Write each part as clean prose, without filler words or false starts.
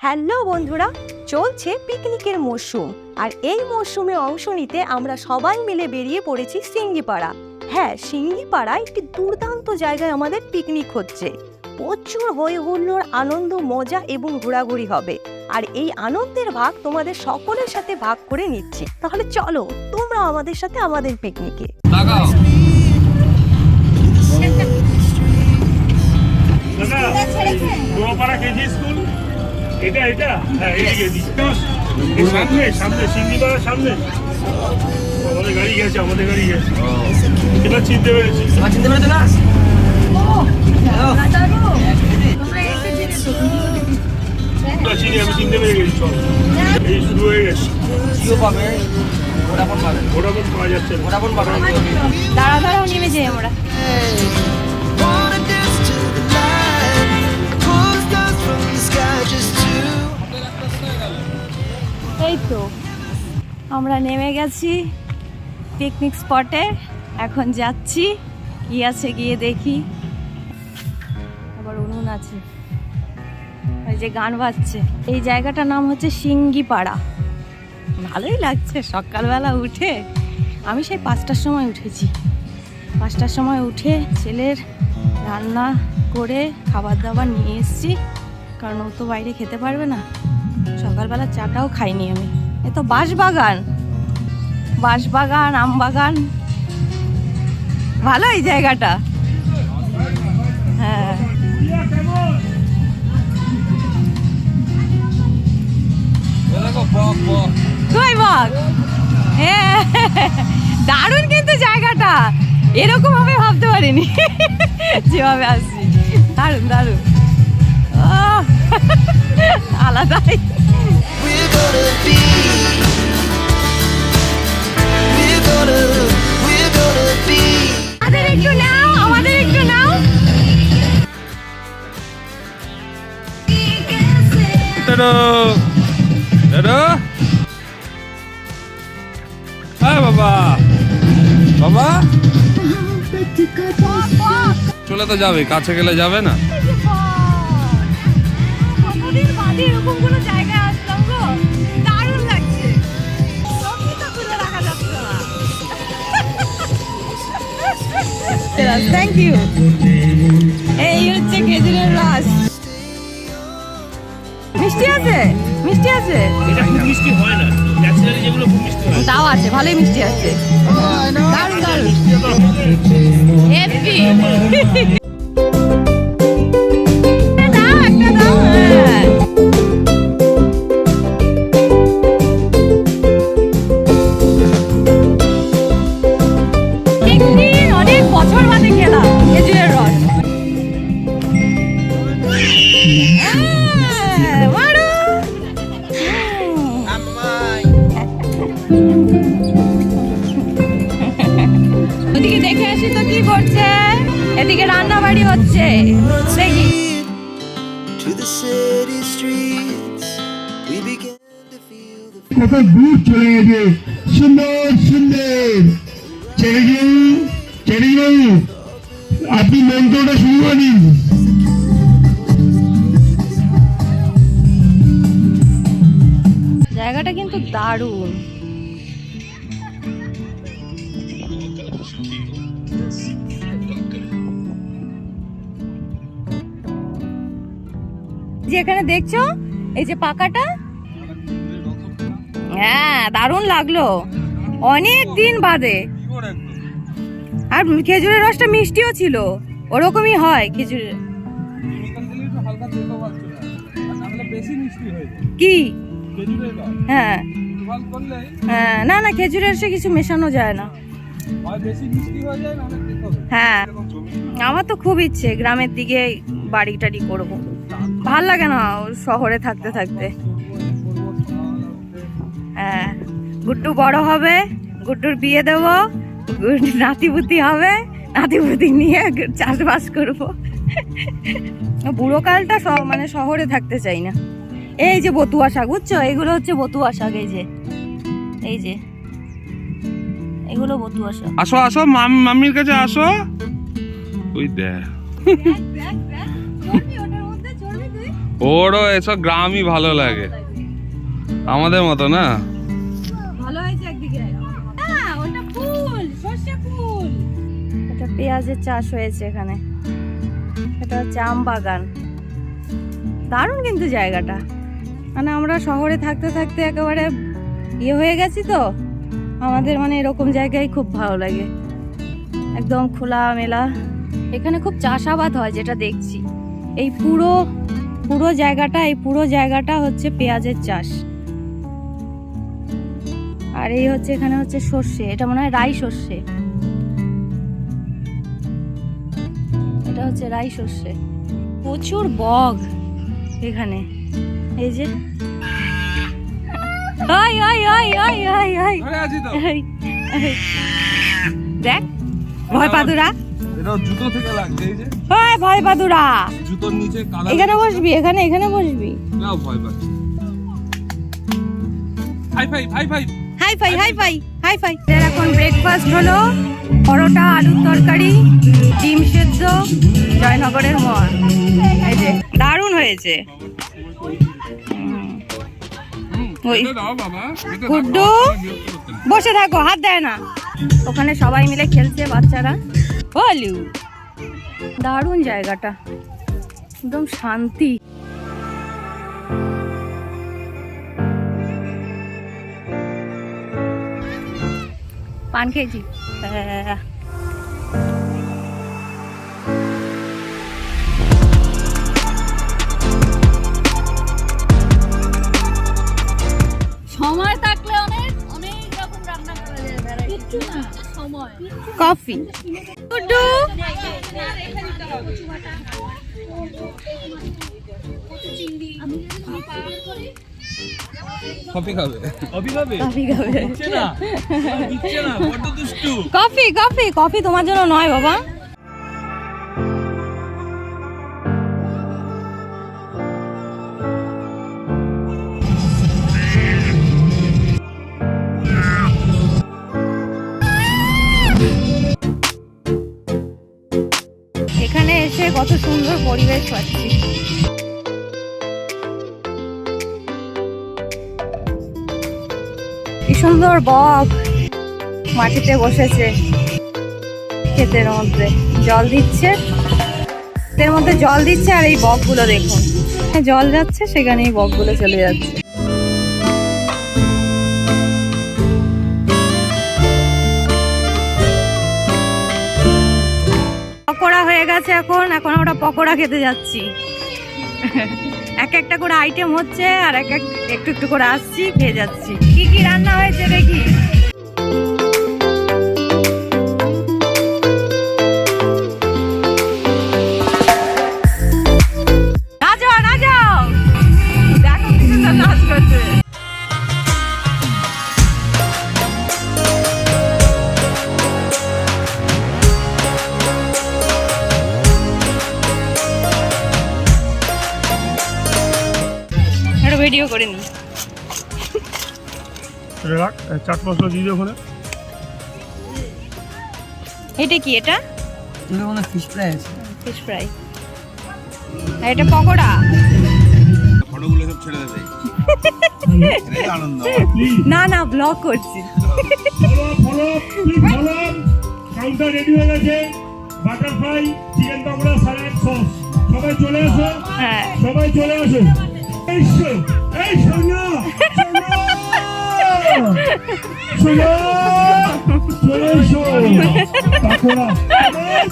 Hello বন্ধুরা, চলছে পিকনিকের মরশুম। আর এই মরশুমে অংশ নিতে আমরা সবাই মিলে বেরিয়ে পড়েছি সিঙ্গিপাড়া। হ্যাঁ, সিঙ্গিপাড়া একটি দুর্দান্ত জায়গায় আমাদের পিকনিক হচ্ছে। প্রচুর হই হুল্লোড়, আনন্দ, মজা এবং ঘোরাঘুরি হবে। আর এই আনন্দের ভাগ তোমাদের সকলের সাথে ভাগ করে নিচ্ছি। তাহলে চলো তোমরা আমাদের সাথে আমাদের পিকনিকে। এটা এটা হ্যাঁ এদিকে সামনে সামনে সিঙ্গিপাড়ার সামনে আমাদের গাড়ি গেছে এবার চিনতে পেরেছি না চিনি আমি চিনতে পেরে গেছি। চল এই শুরু হয়ে গেছে। ভোডাফোন পাওয়া যাচ্ছে দাঁড়াও নেমে যাই আমরা। এই তো আমরা নেমে গেছি পিকনিক স্পটে। এখন যাচ্ছি, কি আছে গিয়ে দেখি। আবার উনুন আছে, ওই যে গান বাজছে। এই জায়গাটার নাম হচ্ছে সিঙ্গিপাড়া। ভালোই লাগছে সকালবেলা উঠে। আমি সেই 5টার সময় উঠেছি। 5টার সময় উঠে ছেলের রান্না করে খাবার দাবার নিয়ে এসেছি, কারণ ও তো বাইরে খেতে পারবে না। সকালবেলা চাটাও খাইনি আমি। এ তো বাঁশবাগান, আম বাগান। ভালো এই জায়গাটা। হ্যাঁ, কই বক? হ্যাঁ, দারুণ কিন্তু জায়গাটা। এরকম ভাবে ভাবতে পারিনি যেভাবে আসছি। দারুণ দারুণ, আলাদাই। আমাদের একটু নাও। বাবা বাবা চলে তো যাবে, কাছে গেলে যাবে না। এরকম কোনো জায়গায় আসলাম গো, দারুণ লাগছে। Thank you. এই হচ্ছে খেজুরের রস। মিষ্টি আছে, মিষ্টি আছে। এটা খুব মিষ্টি হয় না, ন্যাচারালি যেগুলো খুব মিষ্টি হয় তাও আছে, ভালোই মিষ্টি আছে। দারুণ দারুণ, হ্যাপি। অনেক বছর বাদে খেলাম খেজুরের রস। ওদিকে দেখে আসি তো কি করছে। এদিকে রান্না বাড়ি হচ্ছে, দেখি। কত দূর চলে গেছে, সুন্দর সুন্দর। চেরিবাবু আপনি মন্ত্রটা শুরু করেন। জায়গাটা কিন্তু দারুণ। যে এখানে দেখছো এই যে পাকাটা, হ্যাঁ দারুণ লাগলো অনেক দিন বাদে। আর খেজুরের রসটা মিষ্টিও ছিল, ওরকমই হয় খেজুরের। কি? হ্যাঁ হ্যাঁ, না না খেজুরের রসে কিছু মেশানো যায় না। হ্যাঁ, আমার তো খুব ইচ্ছে গ্রামের দিকে বাড়ি টাড়ি করবো। ভাল লাগে না শহরে থাকতে থাকতে। হ্যাঁ, গুড্ডু বড় হবে, গুড্ডুর বিয়ে দেবো, নাতিপুতি হবে, নাতিপুতি নিয়ে চাষবাস করবো। বুড়োকালটা মানে শহরে থাকতে চাই না। এই যে বতুয়া শাক, বুঝছো? এগুলো হচ্ছে বতুয়া শাক। এই যে এগুলো বতুয়া শাক। আসো আসো, মাম্মির কাছে আসো। ওই দেখ, ওরও এসব গ্রামই ভালো লাগে, আমাদের মতো না। ভালো হয়েছে একদিকে। ওটা ফুল, সর্ষে ফুল। এটা পেঁয়াজের চাষ হয়েছে এখানে। এটা হচ্ছে আম বাগান। দারুণ কিন্তু জায়গাটা। মানে আমরা শহরে থাকতে থাকতে একেবারে ইয়ে হয়ে গেছি তো, আমাদের মানে এরকম জায়গায় খুব ভালো লাগে, একদম খোলা মেলা। এখানে খুব চাষাবাদ হয় যেটা দেখছি। এই পুরো জায়গাটা হচ্ছে পেঁয়াজের চাষ। আর এই হচ্ছে এখানে হচ্ছে সর্ষে, এটা মনে হয় রাই সর্ষে। এটা হচ্ছে রাই সর্ষে। প্রচুর বগ এখানে। এই যে দেখ ভয় পাদুরা, এটা জুতো থেকে লাগছে। এই যে ভয় পাদুরা, জুতোর নিচে কাদা। এখানে বসবি, এখানে বসবি। নাও ভয় পাচ্ছি। Hi fi. এখন ব্রেকফাস্ট হলো পরোটা, আলুর তরকারি, ডিম সেদ্ধ, জয়নগরের মোয়া। এই যে দারুণ হয়েছে। ওই গুড্ডু বসে থাকো, হাত দেয় না। ওখানে সবাই মিলে খেলছে বাচ্চারা। বলু দারুণ জায়গাটা, একদম শান্তি। পান খেয়েছি। সময় থাকলে অনেক রকম রান্না করা যায়, ভ্যারাইটি না সময়। কফি গুড্ডু কফি খাবে? কফি তোমার জন্য নয় বাবা। এখানে এসে কত সুন্দর পরিবেশ পাচ্ছি। কি সুন্দর বক মাটিতে বসেছে, ক্ষেতের মধ্যে জল দিচ্ছে, ক্ষেতের মধ্যে জল দিচ্ছে। আর এই বকগুলো দেখুন, জল যাচ্ছে সেখানে এই বকগুলো চলে যাচ্ছে। পকোড়া হয়ে গেছে, এখন আমরা পকোড়া খেতে যাচ্ছি। এক একটা করে আইটেম হচ্ছে আর একটু করে আসছি, খেয়ে যাচ্ছি। কি কি রান্না হয়েছে দেখি। নাচো দেখো কি সুন্দর নাচ করছে। ভিডিও করে নি। চাট মশলা দিয়ে দিও ওখানে। এটা কি? এটা মানে ফিশ ফ্রাই আছে। Fish fry. আর এটা পকোড়া। ফটোগুলো সব ছেড়ে দে। এটাই আনন্দ। না ব্লগ করছি। কাউন্টার রেডি হয়ে গেছে। Butterfly, chicken pakora, salad, sauce. সবাই চলে আসো। হ্যাঁ সবাই চলে আসো। এই সোনা চলে এসো।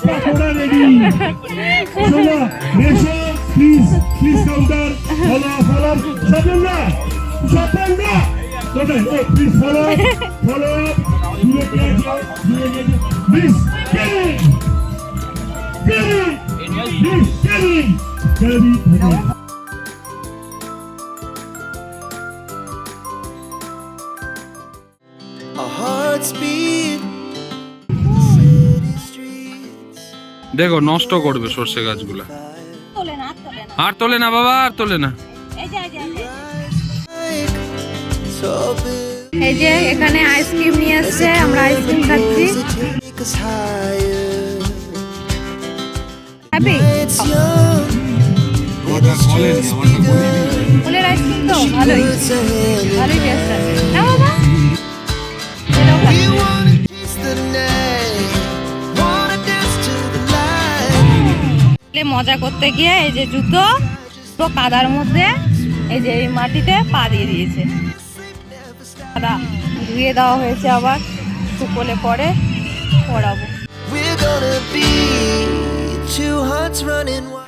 পাকোড়া রেডি। সোনা এসো প্লিজ কাউন্টার। ফলো সাপেন্ডা প্লিজ ফলো প্লিজ দেখো নষ্ট করবে সর্ষে গাছগুলো। তোলে না আর তোলে না বাবা, আর তোলে না। এই যে এখানে আইসক্রিম নিয়ে আসছে, আমরা আইসক্রিম খাচ্ছি। হ্যাপি ওটা বলেনি আমার ভালোই ভালোই টেস্ট আছে না বাবা? এটাও খাচ্ছি। মজা করতে গিয়ে এই যে জুতো তো কাদার মধ্যে এই যে এই মাটিতে পা দিয়ে দিয়েছে। কাদা ধুয়ে দেওয়া হয়েছে, আবার শুকোলে পরে পরাবো। We're gonna be two hearts running wild.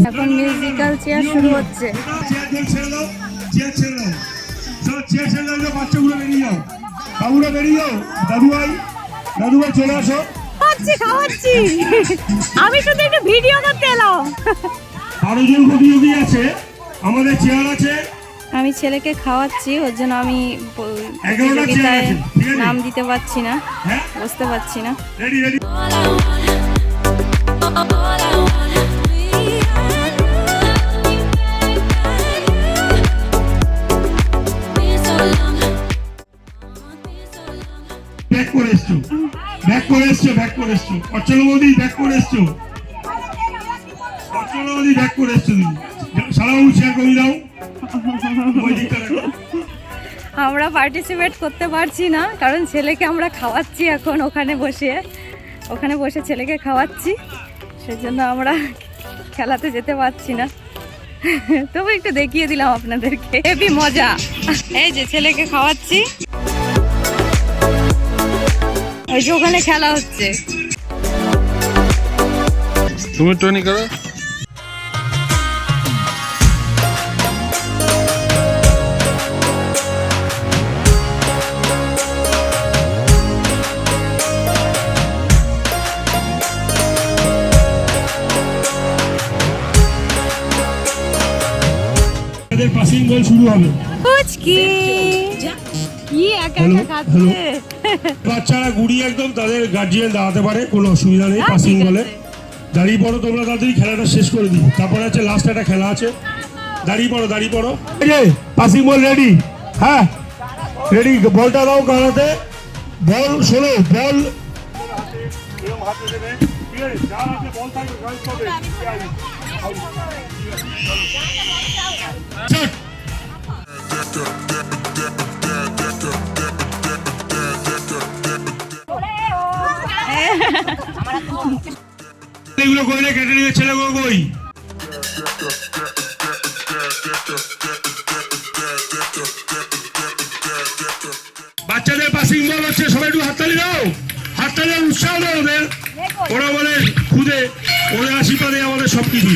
এখন মিউজিক্যাল চেয়ার শুরু হচ্ছে। চেয়ার ছেড়ে দাও, চেয়ার ছেড়ে দাও, সব চেয়ার ছেড়ে দাও, বাচ্চাগুলো বেরিয়ে যাও, বাবুরা বেরিয়ে যাও, দাদু ভাই চলে আসো। খাওয়াচ্ছি আমি শুধু একটু ভিডিও করতে এলাম। 12 জন প্রতিযোগী আছে, আমাদের চেয়ার আছে। আমি ছেলেকে খাওয়াচ্ছি, ওর জন্য আমি 11টা চেয়ার আছে, ঠিক আছে? নাম দিতে পারছি না, হ্যাঁ, বুঝতে পারছি না। Ready ready. ব্যাক করে এসছো, ব্যাক করে এসছো, ব্যাক করে এসছো। অচল মোদি ব্যাক করে এসছো, অচল মোদি ব্যাক করে এসছো। সারা শেয়ার করে দাও ওই দিকটা রাখো। আমরা পার্টিসিপেট করতে পারছি না কারণ ছেলেকে আমরা খাওয়াচ্ছি এখন ওখানে বসে ছেলেকে খাওয়াচ্ছি, সেজন্য আমরা খেলাতে যেতে পারছি না। তবু একটু দেখিয়ে দিলাম আপনাদেরকে, হেবি মজা। এই যে ছেলেকে খাওয়াচ্ছি, ওই যে ওখানে খেলা হচ্ছে। তুমি টনি করো। পাসিং বল শুরু হবে। পুচকি কি একা একা খাচ্ছে। বাচ্চারা গুড়ি একদম তাদের গার্জিয়ান দাঁড়াতে পারে, কোনো অসুবিধা নেই। পাসিং বলে দাঁড়িয়ে পড়ো, তোমরা তাড়াতাড়ি খেলাটা শেষ করে দিই, তারপরে আছে লাস্ট একটা খেলা আছে। দাঁড়িয়ে পড়ো, দাঁড়িয়ে পড়ো। এই যে পাসিং বল রেডি, হ্যাঁ রেডি। বলটা দাও কানাতে, বল শোনো, বল এগুলো কইলে কেটে নিয়ে ছেলেগুলো কই। বাচ্চাদের পাসিং বল হচ্ছে, সবাই একটু হাততালি দাও, হাততালি উৎসাহ দাও ওদের। ওরা বলে খুদে ওদের আশীর্বাদে আমাদের সবকিছু।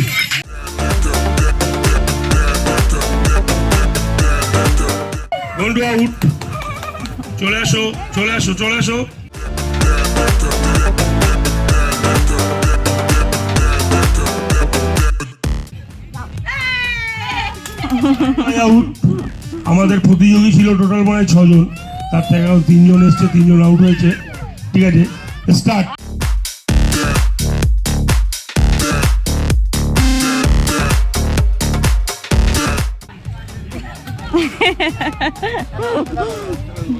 বন্ধু আউট, চলে আসো, চলে আসো, চলে আসো। আমাদের প্রতিযোগী ছিল টোটাল মানে 6 জন, তার থেকে 3 জন এসছে, 3 জন আউট হয়েছে। ঠিক আছে, স্টার্ট।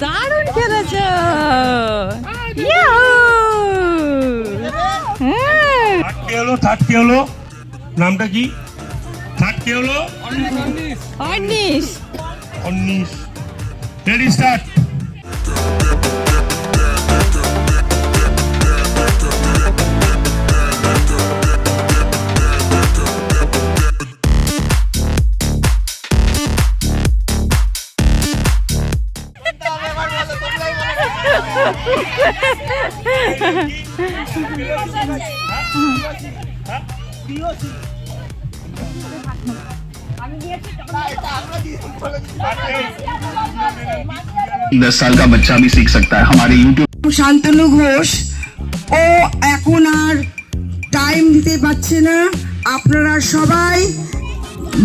দারুণ খেলেছ। থার্ড কে হলো, নামটা কি? থার্ড কে হলো? অর্নিশ। Ready, start. दस साल का बच्चा भी सीख सकता है हमारे YouTube। শান্তনু ঘোষ, ও এখন আর টাইম দিতে পারছে না। আপনারা সবাই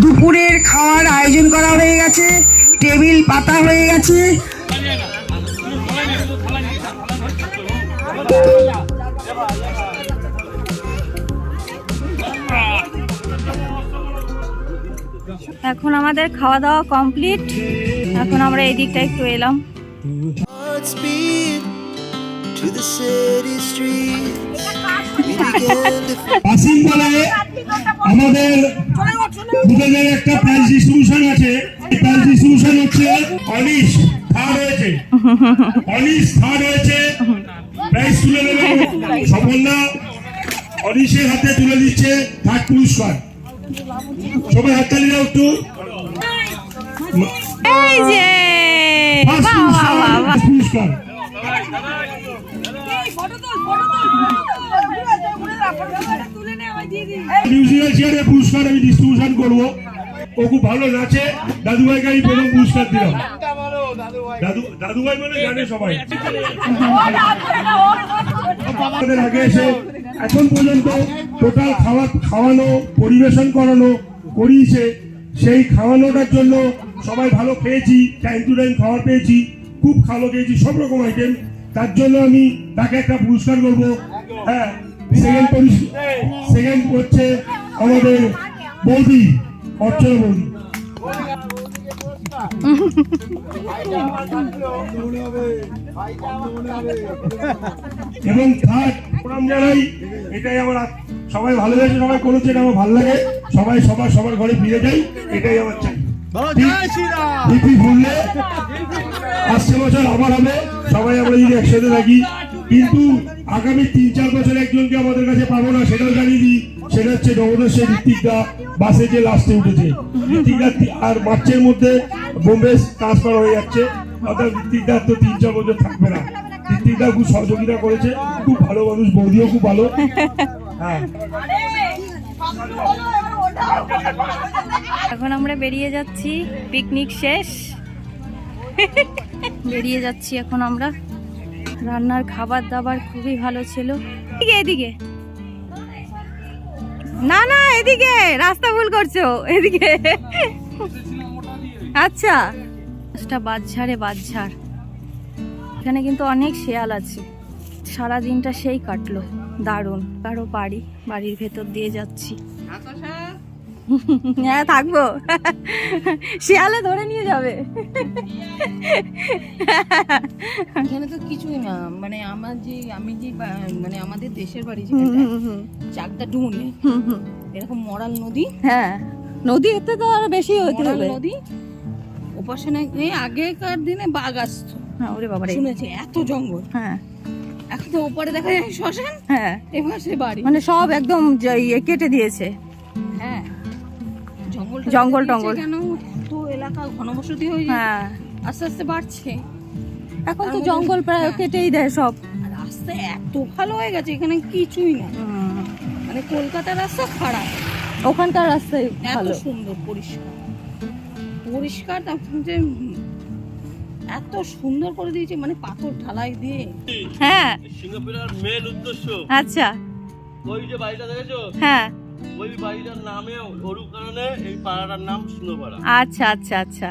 দুপুরের খাওয়ার আয়োজন করা হয়ে গেছে, টেবিল পাতা হয়ে গেছে। এখন আমাদের খাওয়া দাওয়া কমপ্লিট। এখন আমরা এই দিকটা একটু এলাম। Hearts beat to the city streets. We began to passing বলে আমাদের দুজনের একটা প্রাইজ ডিস্ট্রিবিউশন আছে। প্রাইজ ডিস্ট্রিবিউশন হচ্ছে অনিশ থার্ড হয়েছে, প্রাইজ তুলে দেবে সপর্ণা। অনিশের হাতে তুলে দিচ্ছে থার্ড পুরস্কার। সবাই হাততালি দাও একটু। এই যে ফার্স্ট পুরস্কার মিউজিক্যাল চেয়ারে পুরস্কার আমি ডিস্ট্রিবিউশন করবো। ও খুব ভালো নাচে। দাদুভাইকে আমি প্রথম পুরস্কার দিলাম। দাদুভাই মানে জানে সবাই। আমাদের আগে এসে এখন পর্যন্ত টোটাল খাওয়ানো পরিবেশন করানো করিয়েছে। সেই খাওয়ানোটার জন্য সবাই ভালো খেয়েছি, টাইম টু টাইম খাবার পেয়েছি, খুব ভালো খেয়েছি সব রকম আইটেম। তার জন্য আমি তাকে একটা পুরস্কার করবো। হ্যাঁ, সেকেন্ড হচ্ছে আমাদের বৌদি, অর্চনা বৌদি। এবং থার্ড প্রণাম জানাই, এটাই আমার সবাই ভালোবেসে সবাই করেছে, এটা আমার ভালো লাগে। সবাই সবার ঘরে ফিরে যাই, এটাই আমার চাই। ভুললে আসছে বছর আবার হবে, সবাই আমরা যদি একসাথে থাকি। কিন্তু আগামী 3-4 বছর একজনকে আমাদের কাছে পাবো না, সেটাও জানিয়ে দিই। সেটা হচ্ছে নবদর্শের ঋত্বিকদা, বাসে যে লাস্টে উঠেছে। ঋত্বিকদা আর মার্চের মধ্যে বোম্বে ট্রান্সফার হয়ে যাচ্ছে, অর্থাৎ ঋত্বিকদা তো 3-4 বছর থাকবে না। ঋত্বিকদা খুব সহযোগিতা করেছে, খুব ভালো মানুষ, বৌদিও খুব ভালো। হ্যাঁ, এখন আমরা বেরিয়ে যাচ্ছি, পিকনিক শেষ। বেরিয়ে যাচ্ছি এখন আমরা। রান্নার খাবার দাবার খুবই ভালো ছিল। এদিকে না, এদিকে রাস্তা ভুল করছো, এদিকে। আচ্ছা, বাঁশঝাড়ে বাঁশঝাড়। এখানে কিন্তু অনেক শেয়াল আছে। সারা দিনটা সেই কাটলো, দারুণ। কারো বাড়ির ভেতর দিয়ে যাচ্ছি। হ্যাঁ, থাকবো। শিয়ালে ধরে নিয়ে যাবে। এখানে তো কিছুই না, মানে মানে আমাদের দেশের বাড়ি চাকদা ডুমুরি, এরকম মরাল নদী। হ্যাঁ, নদী এতে তো আর বেশি হতে হবে। নদী উপাসনা আগেকার দিনে বাঘ আসতো। হ্যাঁ, ওরে বাবা, শুনেছি এত জঙ্গল। হ্যাঁ, এখন তো ওপরে দেখা যায় শ্মশান। হ্যাঁ, এবার সে বাড়ি, মানে সব একদম কেটে দিয়েছে। হ্যাঁ, জঙ্গল টঙ্গল কেন তো এলাকা ঘনবসতি হয়ে হ্যাঁ, আস্তে আস্তে বাড়ছে। এখন তো জঙ্গল প্রায় কেটেই দেয় সব। রাস্তা এত ভালো হয়ে গেছে, এখানে কিছুই না। মানে কলকাতার রাস্তা খারাপ, ওখানকার রাস্তায় এত ভালো, সুন্দর পরিষ্কার। তারপর যে এত সুন্দর করে দিয়েছে, মানে পাথর ঢালাই দিয়ে। হ্যাঁ, সিঙ্গাপুরের মেন উদ্দেশ্য আচ্ছা, ওই যে বাড়িটা দেখেছো, হ্যাঁ, ওই বাড়িটার নামে ওরূপ কারণে এই পাড়াটার নাম সিংহপাড়া। আচ্ছা আচ্ছা আচ্ছা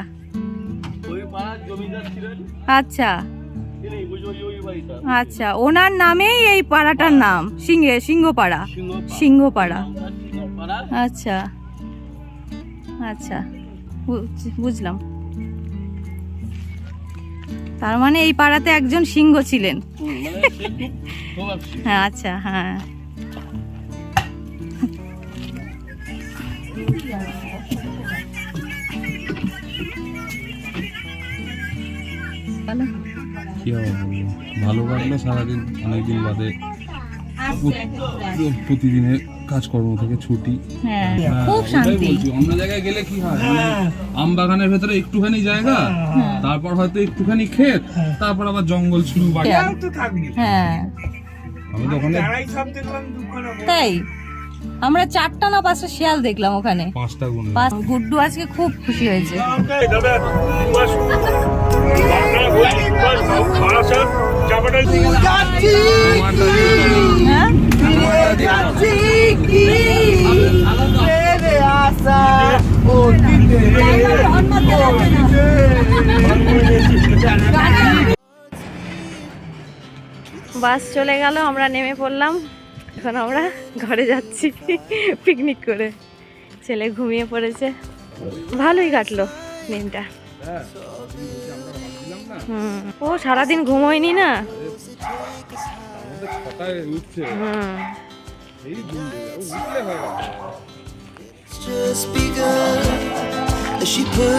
ওই পাড়ার জমিদার ছিলেন, আচ্ছা তিনি ওই বাড়িটা, আচ্ছা, ওনার নামেই এই পাড়াটার নাম সিংহপাড়া। সিংহপাড়া, আচ্ছা আচ্ছা, বুঝলাম। তার মানে এই পাড়াতে একজন সিংহ ছিলেন। হ্যাঁ, আচ্ছা, হ্যাঁ। কি হবে, ভালো লাগলো। সারাদিন অনেকদিন বাদে প্রতিদিনের কাজকর্ম থেকে ছুটি। হ্যাঁ, খুব শান্তি। অন্য জায়গায় গেলে কি হয়, আম বাগানের ভেতরে একটুখানি জায়গা, তারপর হয়তো একটুখানি ক্ষেত, তারপর আবার জঙ্গল শুরু বাড়ি। হ্যাঁ, আমি তো ওখানে তাই আমরা 4টা না 5টা শিয়াল দেখলাম ওখানে। 5টা গুণ। গুড্ডু আজকে খুব খুশি হয়েছে। হ্যাঁ, বাস চলে গেল, আমরা নেমে পড়লাম। এখন আমরা ঘরে যাচ্ছি পিকনিক করে। ছেলে ঘুমিয়ে পড়েছে। ভালোই কাটলো দিনটা। হ্যাঁ আমরা ভাবছিলাম না ও সারাদিন ঘুমোয়নি না। আমাদের 6টায় উঠছে এই ঘুম উঠলে হয় just begun. She put